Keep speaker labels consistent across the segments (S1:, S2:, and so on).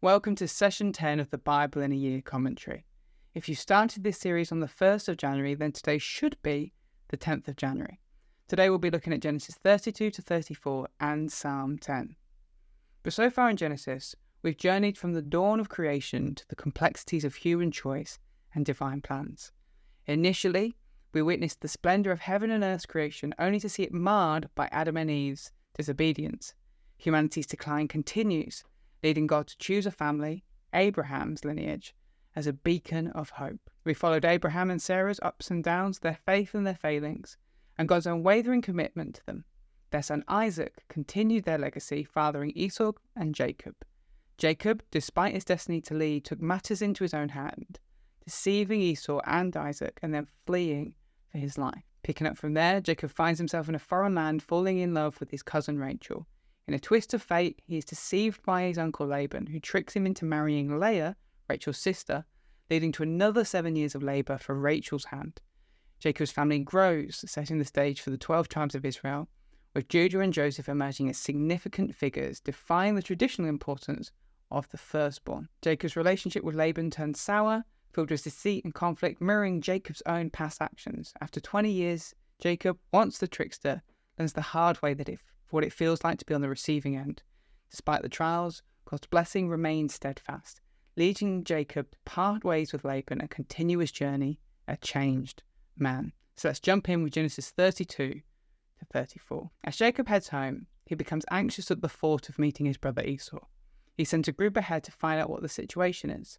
S1: Welcome to Session 10 of the Bible in a Year commentary. If you started this series on the 1st of January, then today should be the 10th of January. Today we'll be looking at Genesis 32 to 34 and Psalm 10. But so far in Genesis, we've journeyed from the dawn of creation to the complexities of human choice and divine plans. Initially, we witnessed the splendour of heaven and earth's creation only to see it marred by Adam and Eve's disobedience. Humanity's decline continues, leading God to choose a family, Abraham's lineage, as a beacon of hope. We followed Abraham and Sarah's ups and downs, their faith and their failings, and God's unwavering commitment to them. Their son Isaac continued their legacy, fathering Esau and Jacob. Jacob, despite his destiny to lead, took matters into his own hand, deceiving Esau and Isaac and then fleeing for his life. Picking up from there, Jacob finds himself in a foreign land, falling in love with his cousin Rachel. In a twist of fate, he is deceived by his uncle Laban, who tricks him into marrying Leah, Rachel's sister, leading to another 7 years of labour for Rachel's hand. Jacob's family grows, setting the stage for the 12 tribes of Israel, with Judah and Joseph emerging as significant figures, defying the traditional importance of the firstborn. Jacob's relationship with Laban turns sour, filled with deceit and conflict, mirroring Jacob's own past actions. After 20 years, Jacob, once the trickster, learns the hard way what it feels like to be on the receiving end. Despite the trials, God's blessing remains steadfast, leading Jacob to part ways with Laban, a continuous journey, a changed man. So let's jump in with Genesis 32 to 34. As Jacob heads home, he becomes anxious at the thought of meeting his brother Esau. He sends a group ahead to find out what the situation is.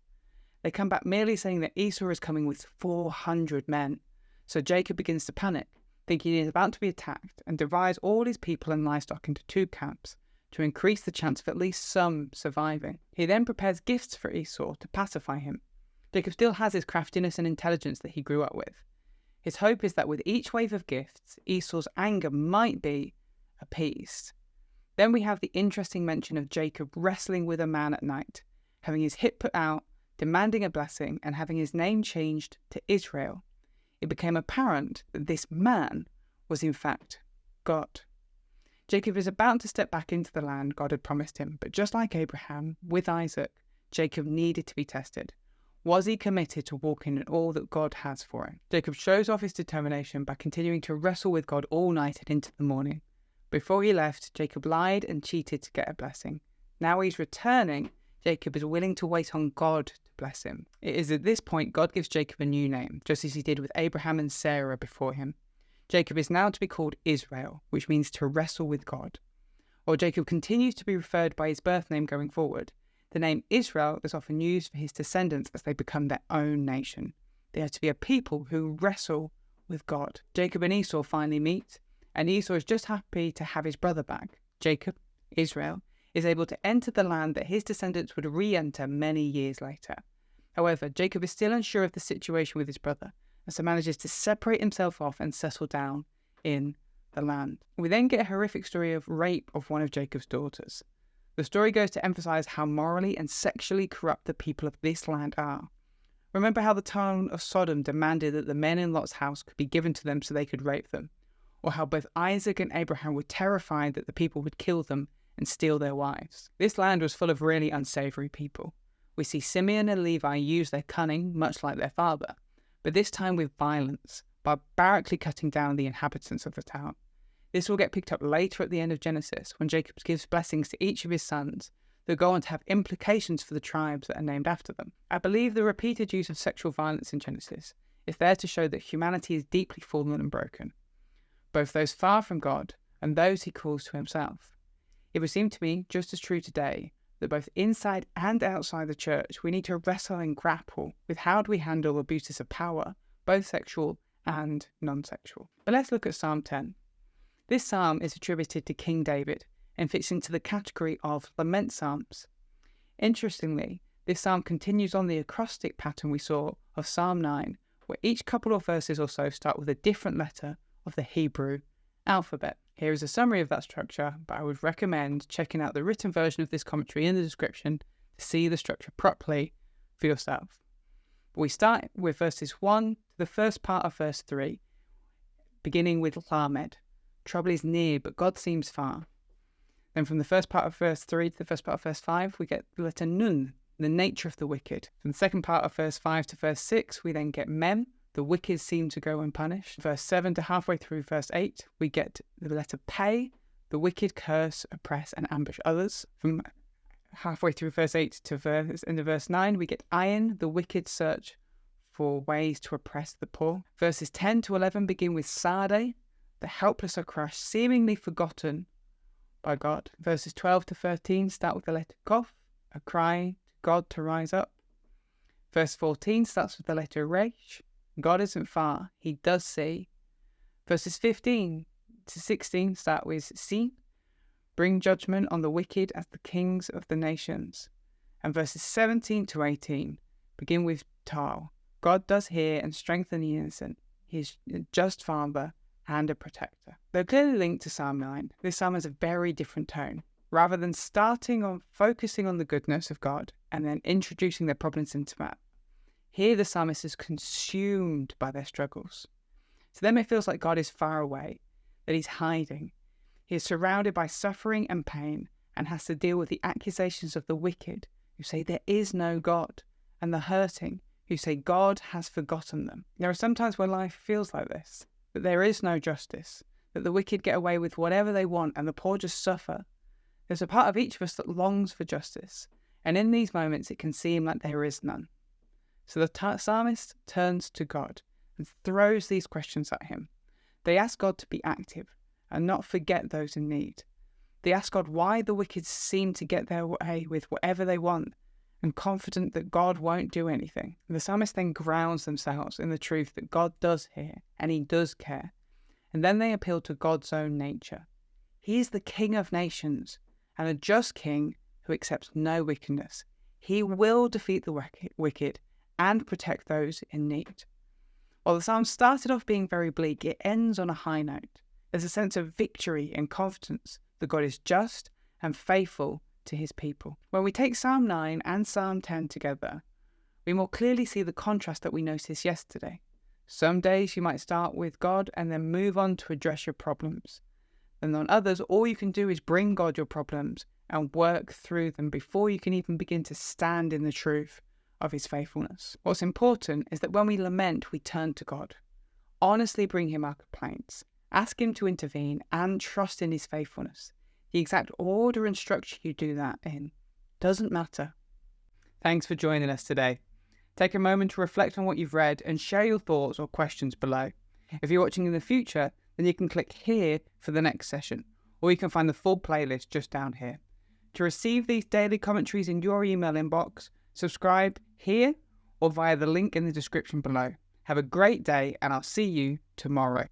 S1: They come back merely saying that Esau is coming with 400 men. So Jacob begins to panic, thinking he is about to be attacked, and divides all his people and livestock into two camps to increase the chance of at least some surviving. He then prepares gifts for Esau to pacify him. Jacob still has his craftiness and intelligence that he grew up with. His hope is that with each wave of gifts, Esau's anger might be appeased. Then we have the interesting mention of Jacob wrestling with a man at night, having his hip put out, demanding a blessing, and having his name changed to Israel. It became apparent that this man was in fact God. Jacob is about to step back into the land God had promised him, but just like Abraham, with Isaac, Jacob needed to be tested. Was he committed to walking in all that God has for him? Jacob shows off his determination by continuing to wrestle with God all night and into the morning. Before he left, Jacob lied and cheated to get a blessing. Now he's returning. Jacob is willing to wait on God to bless him. It is at this point God gives Jacob a new name, just as he did with Abraham and Sarah before him. Jacob is now to be called Israel, which means to wrestle with God. While Jacob continues to be referred by his birth name going forward, the name Israel is often used for his descendants as they become their own nation. They are to be a people who wrestle with God. Jacob and Esau finally meet, and Esau is just happy to have his brother back. Jacob, Israel, is able to enter the land that his descendants would re-enter many years later. However, Jacob is still unsure of the situation with his brother, and so manages to separate himself off and settle down in the land. We then get a horrific story of rape of one of Jacob's daughters. The story goes to emphasize how morally and sexually corrupt the people of this land are. Remember how the town of Sodom demanded that the men in Lot's house could be given to them so they could rape them, or how both Isaac and Abraham were terrified that the people would kill them and steal their wives. This land was full of really unsavoury people. We see Simeon and Levi use their cunning, much like their father, but this time with violence, barbarically cutting down the inhabitants of the town. This will get picked up later at the end of Genesis, when Jacob gives blessings to each of his sons that go on to have implications for the tribes that are named after them. I believe the repeated use of sexual violence in Genesis is there to show that humanity is deeply fallen and broken, both those far from God and those he calls to himself. It would seem to me just as true today that both inside and outside the church, we need to wrestle and grapple with how do we handle abuses of power, both sexual and non-sexual. But let's look at Psalm 10. This psalm is attributed to King David and fits into the category of lament psalms. Interestingly, this psalm continues on the acrostic pattern we saw of Psalm 9, where each couple of verses or so start with a different letter of the Hebrew alphabet. Here is a summary of that structure, but I would recommend checking out the written version of this commentary in the description to see the structure properly for yourself. But we start with verses 1 to the first part of verse 3, beginning with Lamed. Trouble is near, but God seems far. Then from the first part of verse 3 to the first part of verse 5, we get the letter Nun, the nature of the wicked. From the second part of verse 5 to verse 6, we then get Mem, the wicked seem to go unpunished. Verse 7 to halfway through verse 8, we get the letter Pei, the wicked curse, oppress, and ambush others. From halfway through verse 8 to into verse 9, we get Ayin, the wicked search for ways to oppress the poor. Verses 10 to 11 begin with Sade, the helpless are crushed, seemingly forgotten by God. Verses 12 to 13 start with the letter Kof, a cry to God to rise up. Verse 14 starts with the letter Resh, God isn't far, he does see. Verses 15 to 16 start with Sin, bring judgment on the wicked as the kings of the nations. And verses 17 to 18 begin with Tal, God does hear and strengthen the innocent. He is a just father and a protector. They're clearly linked to Psalm 9. This psalm has a very different tone. Rather than starting on focusing on the goodness of God and then introducing their problems into that, here the psalmist is consumed by their struggles. To them it feels like God is far away, that he's hiding. He is surrounded by suffering and pain and has to deal with the accusations of the wicked who say there is no God, and the hurting who say God has forgotten them. There are some times when life feels like this, that there is no justice, that the wicked get away with whatever they want and the poor just suffer. There's a part of each of us that longs for justice, and in these moments it can seem like there is none. So the psalmist turns to God and throws these questions at him. They ask God to be active and not forget those in need. They ask God why the wicked seem to get their way with whatever they want, and confident that God won't do anything. The psalmist then grounds themselves in the truth that God does hear and he does care. And then they appeal to God's own nature. He is the King of nations and a just king who accepts no wickedness. He will defeat the wicked and protect those in need. While the psalm started off being very bleak, it ends on a high note. There's a sense of victory and confidence that God is just and faithful to his people. When we take Psalm 9 and Psalm 10 together, we more clearly see the contrast that we noticed yesterday. Some days you might start with God and then move on to address your problems. And on others, all you can do is bring God your problems and work through them before you can even begin to stand in the truth of his faithfulness. What's important is that when we lament, we turn to God. Honestly bring him our complaints. Ask him to intervene and trust in his faithfulness. The exact order and structure you do that in doesn't matter. Thanks for joining us today. Take a moment to reflect on what you've read and share your thoughts or questions below. If you're watching in the future, then you can click here for the next session, or you can find the full playlist just down here. To receive these daily commentaries in your email inbox, subscribe here or via the link in the description below. Have a great day, and I'll see you tomorrow.